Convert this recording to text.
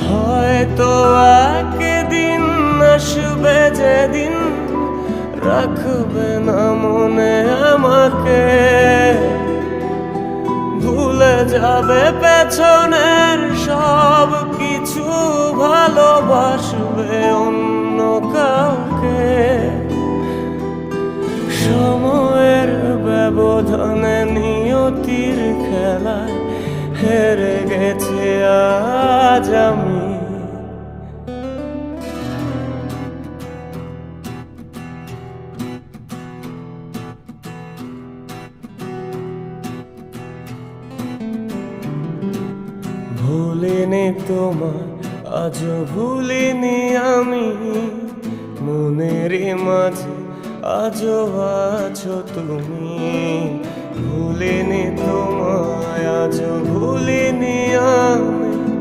হয়তো একদিন আসবে যেদিন রাখবে না মনে আমাকে, ভুলে যাবে পেছনের সব কিছু, ভালোবাসবে অন্য কাউকে। সময়ের ব্যবধানে নিয়তির খেলায় হেরে গেছে আজ আমি। ভুলিনি তোমায়, আজও ভুলিনি আমি, মনের মাঝে আজও আছো তুমি। ভুলিনি তোমায়, আজও ভুলিনি আমি।